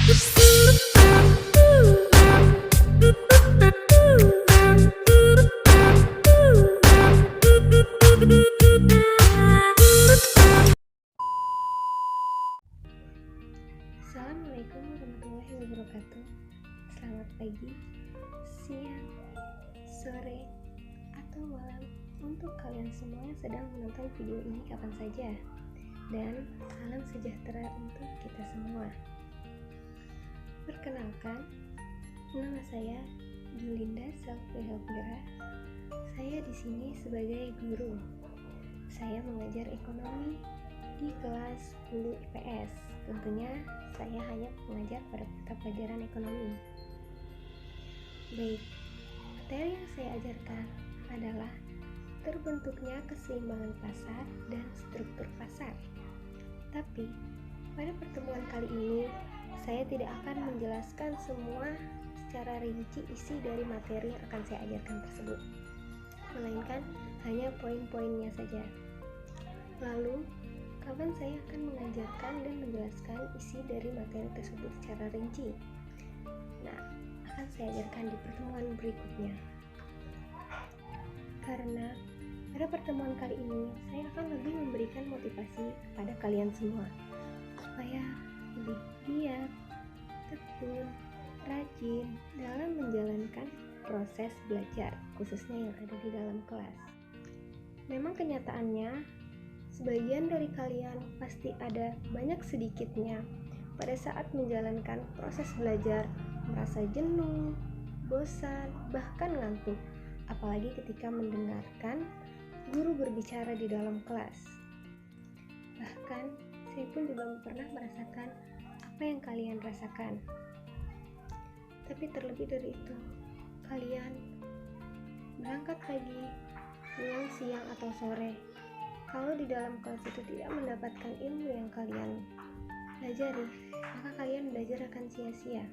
Assalamualaikum warahmatullahi wabarakatuh. Selamat pagi, siang, sore, atau malam untuk kalian semua yang sedang menonton video ini kapan saja. Dan salam sejahtera untuk kita semua. Perkenalkan, nama saya Julinda Salvehopira. Saya di sini sebagai guru. Saya mengajar ekonomi di kelas 10 IPS. Tentunya saya hanya mengajar pada mata pelajaran ekonomi. Baik, materi yang saya ajarkan adalah terbentuknya keseimbangan pasar dan struktur pasar. Tapi, pada pertemuan kali ini, saya tidak akan menjelaskan semua secara rinci isi dari materi yang akan saya ajarkan tersebut, melainkan hanya poin-poinnya saja. Lalu, kapan saya akan mengajarkan dan menjelaskan isi dari materi tersebut secara rinci? Nah, akan saya ajarkan di pertemuan berikutnya. Karena pada pertemuan kali ini, saya akan lebih memberikan motivasi kepada kalian semua supaya lebih giat, tekun, rajin dalam menjalankan proses belajar, khususnya yang ada di dalam kelas. Memang kenyataannya, sebagian dari kalian pasti ada banyak sedikitnya pada saat menjalankan proses belajar merasa jenuh, bosan, bahkan ngantuk, apalagi ketika mendengarkan guru berbicara di dalam kelas. Bahkan saya pun juga pernah merasakan apa yang kalian rasakan. Tapi terlebih dari itu, kalian berangkat pagi, pulang siang atau sore. Kalau di dalam kelas itu tidak mendapatkan ilmu yang kalian pelajari, maka kalian belajar akan sia-sia.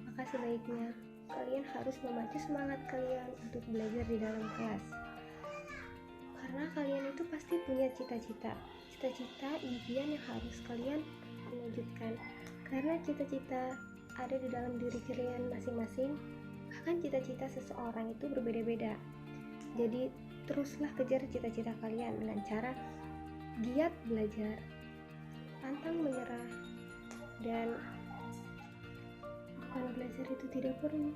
Maka sebaiknya kalian harus memacu semangat kalian untuk belajar di dalam kelas. Karena kalian itu pasti punya cita-cita impian yang harus kalian wujudkan. Karena cita-cita ada di dalam diri kalian masing-masing, bahkan cita-cita seseorang itu berbeda-beda. Jadi teruslah kejar cita-cita kalian dengan cara giat belajar, pantang menyerah, dan bukan belajar itu tidak perlu,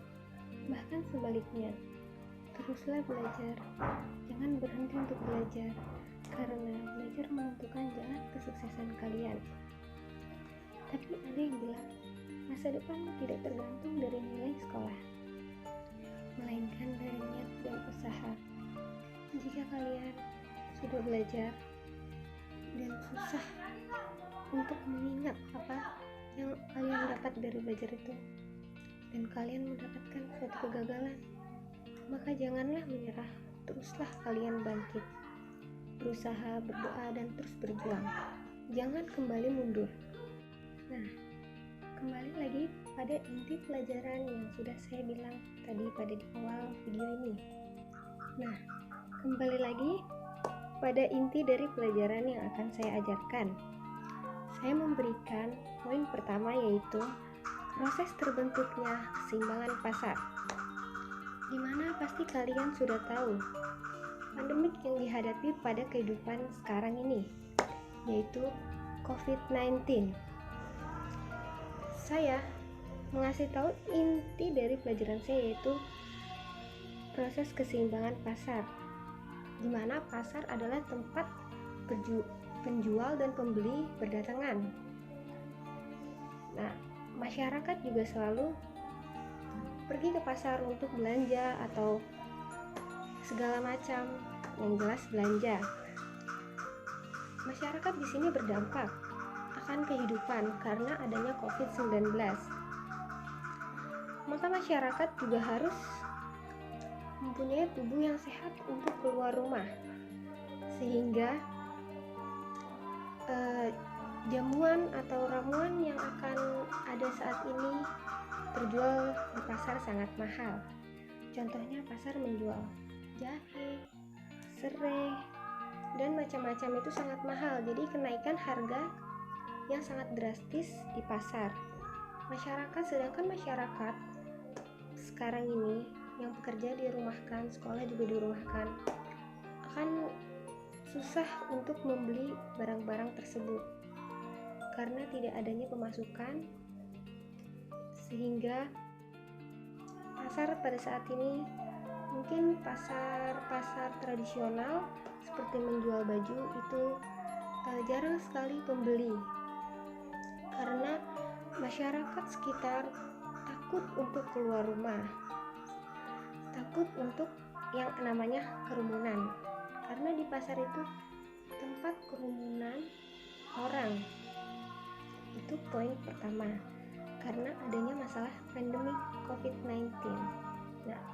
bahkan sebaliknya, teruslah belajar, jangan berhenti untuk belajar, karena belajar menentukan jalan kesuksesan kalian. Tapi ada yang bilang, masa depan tidak tergantung dari nilai sekolah, melainkan dari niat dan usaha. Jika kalian sudah belajar dan susah untuk mengingat apa yang kalian dapat dari belajar itu, dan kalian mendapatkan suatu kegagalan, maka janganlah menyerah, teruslah kalian bangkit, berusaha, berdoa, dan terus berjuang. Jangan kembali mundur. Nah, kembali lagi pada inti pelajaran yang sudah saya bilang tadi pada di awal video ini. Nah, kembali lagi pada inti dari pelajaran yang akan saya ajarkan. Saya memberikan poin pertama, yaitu proses terbentuknya keseimbangan pasar. Dimana pasti kalian sudah tahu pandemik yang dihadapi pada kehidupan sekarang ini, yaitu COVID-19. Saya mengasih tahu inti dari pelajaran saya, yaitu proses keseimbangan pasar, di mana pasar adalah tempat penjual dan pembeli berdatangan. Nah, masyarakat juga selalu pergi ke pasar untuk belanja atau segala macam yang jelas belanja. Masyarakat di sini berdampak akan kehidupan karena adanya COVID-19. Maka masyarakat juga harus mempunyai tubuh yang sehat untuk keluar rumah, sehingga jamuan atau ramuan yang akan ada saat ini terjual di pasar sangat mahal. Contohnya pasar menjual jahe, serai, dan macam-macam itu sangat mahal. Jadi kenaikan harga yang sangat drastis di pasar. Sedangkan masyarakat sekarang ini yang bekerja dirumahkan, sekolah juga dirumahkan, akan susah untuk membeli barang-barang tersebut karena tidak adanya pemasukan, sehingga pasar pada saat ini mungkin pasar tradisional seperti menjual baju itu jarang sekali pembeli karena masyarakat sekitar takut untuk keluar rumah, takut untuk yang namanya kerumunan, karena di pasar itu tempat kerumunan orang. Itu poin pertama, karena adanya masalah pandemi COVID-19. Nah,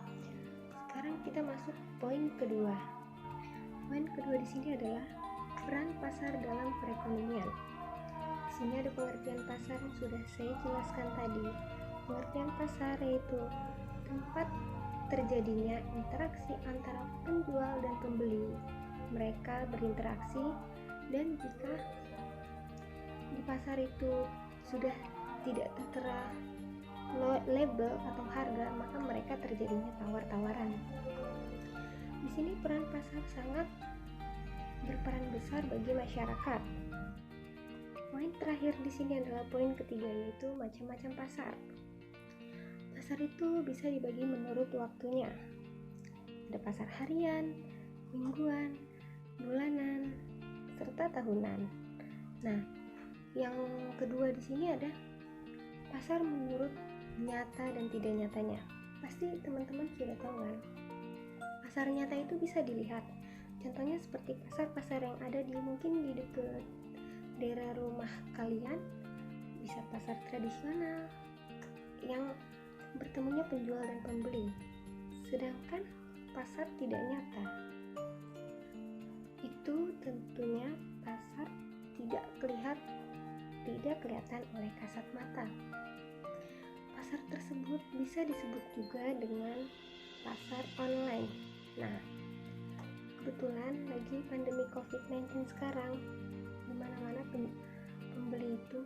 sekarang kita masuk poin kedua. Poin kedua di sini adalah peran pasar dalam perekonomian. Di sini ada pengertian pasar yang sudah saya jelaskan tadi. Pengertian pasar yaitu tempat terjadinya interaksi antara penjual dan pembeli. Mereka berinteraksi, dan jika di pasar itu sudah tidak tertera label atau harga, maka mereka terjadinya tawar-tawaran. Di sini peran pasar sangat berperan besar bagi masyarakat. Poin terakhir di sini adalah poin ketiga, yaitu macam-macam pasar. Pasar itu bisa dibagi menurut waktunya. Ada pasar harian, mingguan, bulanan, serta tahunan. Nah, yang kedua di sini ada pasar menurut nyata dan tidak nyatanya. Pasti teman-teman sudah tahu kan? Pasar nyata itu bisa dilihat. Contohnya seperti pasar-pasar yang ada mungkin di dekat daerah rumah kalian, bisa pasar tradisional yang bertemunya penjual dan pembeli. Sedangkan pasar tidak nyata itu tentunya pasar tidak kelihatan oleh kasat mata. Pasar tersebut bisa disebut juga dengan pasar online. Nah, kebetulan lagi pandemi COVID-19 sekarang, di mana-mana pembeli itu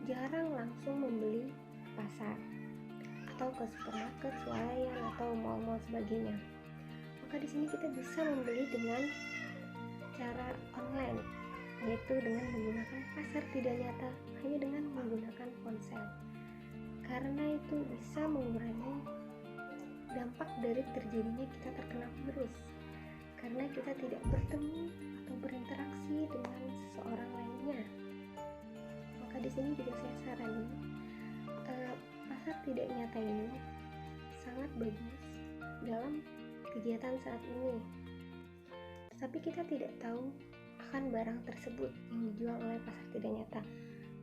jarang langsung membeli pasar atau ke supermarket, swalayan atau mall-mall sebagainya. Maka di sini kita bisa membeli dengan cara online, yaitu dengan menggunakan pasar tidak nyata, hanya dengan menggunakan ponsel. Karena itu bisa mengurangi dampak dari terjadinya kita terkena virus, karena kita tidak bertemu atau berinteraksi dengan seseorang lainnya. Maka di sini juga saya saranin pasar tidak nyata ini sangat bagus dalam kegiatan saat ini. Tetapi kita tidak tahu akan barang tersebut yang dijual oleh pasar tidak nyata.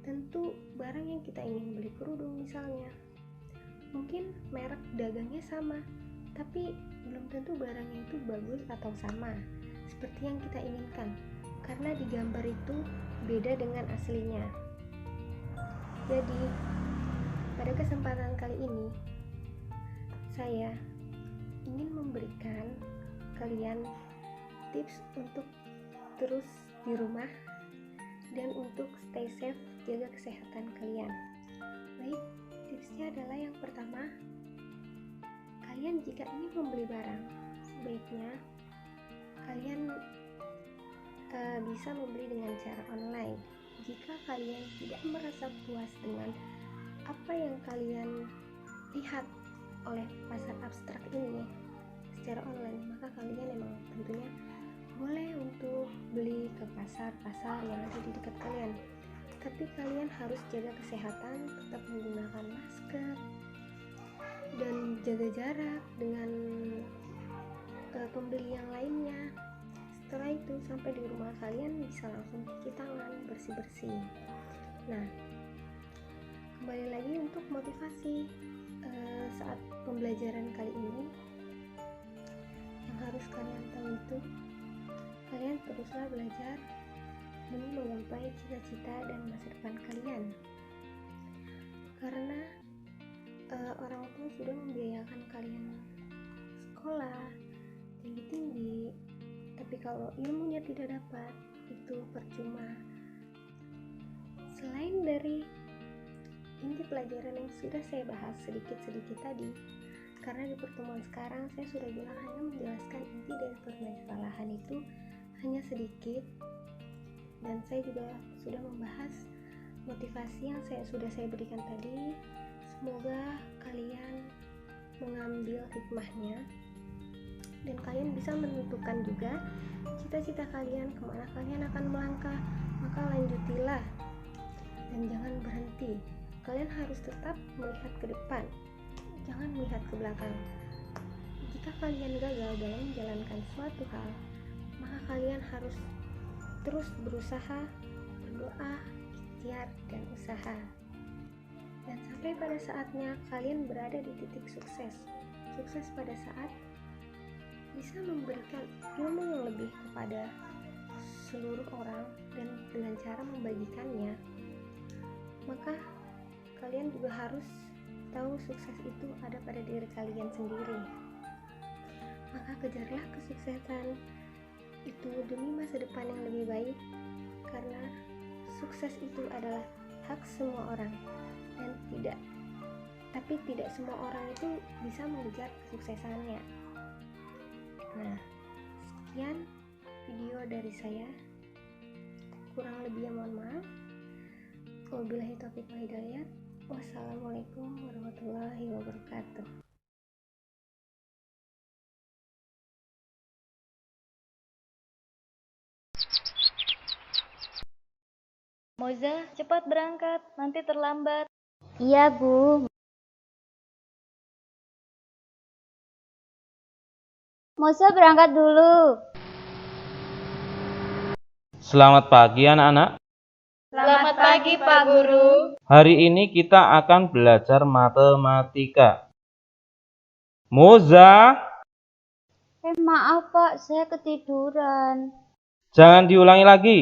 Tentu barang yang kita ingin beli, kerudung misalnya, mungkin merek dagangnya sama, tapi belum tentu barangnya itu bagus atau sama seperti yang kita inginkan, karena di gambar itu beda dengan aslinya. Jadi pada kesempatan kali ini saya ingin memberikan kalian tips untuk terus di rumah dan untuk stay safe, jaga kesehatan kalian. Baik, tipsnya adalah yang pertama, kalian jika ingin membeli barang, sebaiknya kalian bisa membeli dengan cara online. Jika kalian tidak merasa puas dengan apa yang kalian lihat oleh pasar abstrak ini secara online, maka kalian memang tentunya boleh untuk beli ke pasar-pasar yang ada di dekat kalian. Tapi kalian harus jaga kesehatan, tetap menggunakan masker dan jaga jarak dengan pembeli yang lainnya. Setelah itu sampai di rumah kalian bisa langsung cuci tangan, bersih-bersih. Nah, kembali lagi untuk motivasi saat pembelajaran kali ini, yang harus kalian tahu itu, kalian teruslah belajar demi menggapai cita-cita dan masa depan kalian. Karena orang tua sudah membiayakan kalian sekolah tinggi-tinggi, tapi kalau ilmunya tidak dapat, itu percuma. Selain dari inti pelajaran pelajaran yang sudah saya bahas sedikit-sedikit tadi. Karena di pertemuan sekarang saya sudah bilang hanya menjelaskan inti dari permasalahan itu hanya sedikit, dan saya juga sudah membahas motivasi yang sudah saya berikan tadi. Semoga kalian mengambil hikmahnya dan kalian bisa menentukan juga cita-cita kalian, kemana kalian akan melangkah. Maka lanjutilah dan jangan berhenti. Kalian harus tetap melihat ke depan, jangan melihat ke belakang. Jika kalian gagal dalam menjalankan suatu hal, maka kalian harus terus berusaha, berdoa, ikhtiar, dan usaha. Dan sampai pada saatnya kalian berada di titik sukses. Sukses pada saat bisa memberikan ilmu yang lebih kepada seluruh orang dan dengan cara membagikannya. Maka kalian juga harus tahu sukses itu ada pada diri kalian sendiri. Maka kejarlah kesuksesan itu demi masa depan yang lebih baik, karena sukses itu adalah hak semua orang, dan tidak semua orang itu bisa mengejar kesuksesannya. Nah, sekian video dari saya, kurang lebihnya mohon maaf. Wabillahi taufiq wal hidayah. Wassalamualaikum warahmatullahi wabarakatuh. Moza, cepat berangkat, nanti terlambat. Iya, Bu. Moza berangkat dulu. Selamat pagi anak-anak. Selamat pagi, Pak Guru. Hari ini kita akan belajar matematika. Moza, Maaf, Pak, saya ketiduran. jangan diulangi lagi.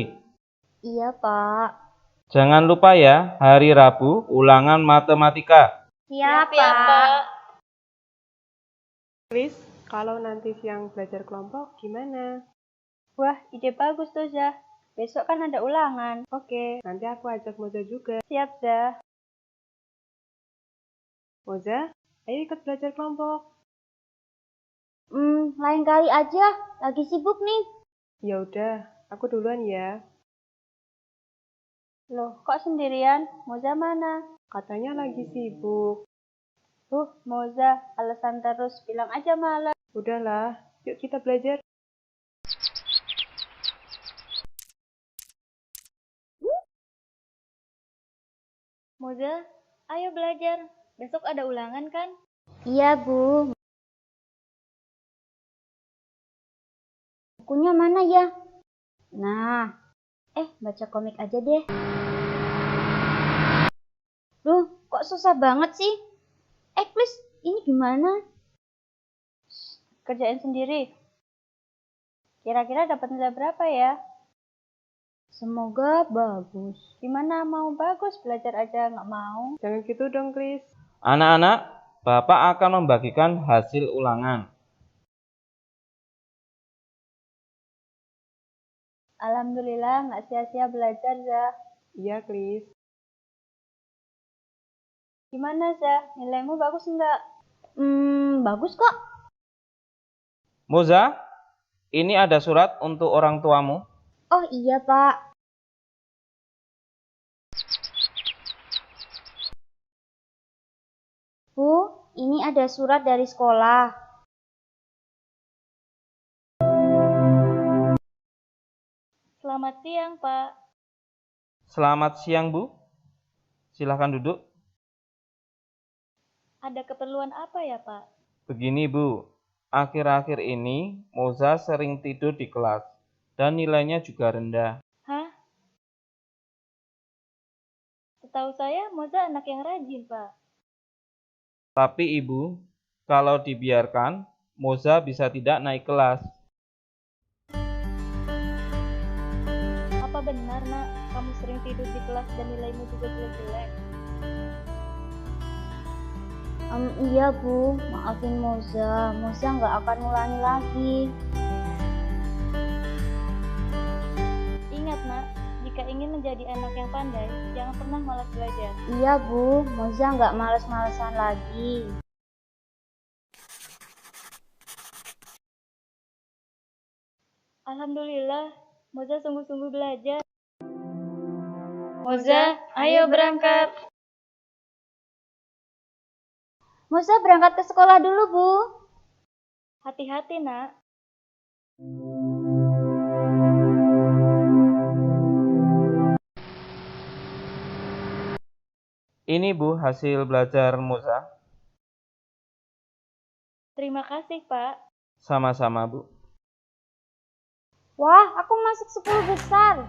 Iya, Pak. Jangan lupa ya, hari Rabu ulangan matematika. Siap, Ya, Pak. Chris, kalau nanti siang belajar kelompok gimana? Wah, ide bagus tuh, Zah. Besok kan ada ulangan. Oke, nanti aku ajak Moza juga. Siap, Zah. Moza, ayo ikut belajar kelompok. Lain kali aja. Lagi sibuk nih. Ya udah, aku duluan ya. Loh, kok sendirian? Moza mana? Katanya lagi sibuk. Moza, alasan terus. Bilang aja malas. Udahlah, yuk kita belajar. Moza, ayo belajar. Besok ada ulangan kan? Iya, Bu. Bukunya mana ya? Nah, baca komik aja deh. Loh, kok susah banget sih? Please, ini gimana? Kerjain sendiri. Kira-kira dapat nilai berapa ya? Semoga bagus. Gimana mau bagus, belajar aja nggak mau? Jangan gitu dong, Chris. Anak-anak, Bapak akan membagikan hasil ulangan. Alhamdulillah, nggak sia-sia belajar, Zah. Iya, Chris. Gimana, Zah? Nilaimu bagus nggak? Bagus kok. Moza, ini ada surat untuk orang tuamu. Oh iya, Pak. Bu, ini ada surat dari sekolah. Selamat siang, Pak. Selamat siang, Bu. Silahkan duduk. Ada keperluan apa ya, Pak? Begini, Bu. Akhir-akhir ini, Moza sering tidur di kelas dan nilainya juga rendah. Hah? Setahu saya, Moza anak yang rajin, Pak. Tapi Ibu, kalau dibiarkan, Moza bisa tidak naik kelas. Apa benar, Nak? Kamu sering tidur di kelas dan nilaimu juga jelek-jelek? Iya, Bu. Maafin Moza. Moza nggak akan ulangi lagi. Ingat, Nak, jika ingin menjadi anak yang pandai, jangan pernah malas belajar. Iya Bu, Moza nggak males-malesan lagi. Alhamdulillah, Moza sungguh-sungguh belajar. Moza, ayo berangkat. Moza berangkat ke sekolah dulu Bu. Hati-hati, Nak. Ini Bu hasil belajar Moza. Terima kasih, Pak. Sama-sama Bu. Wah, aku masuk 10 besar.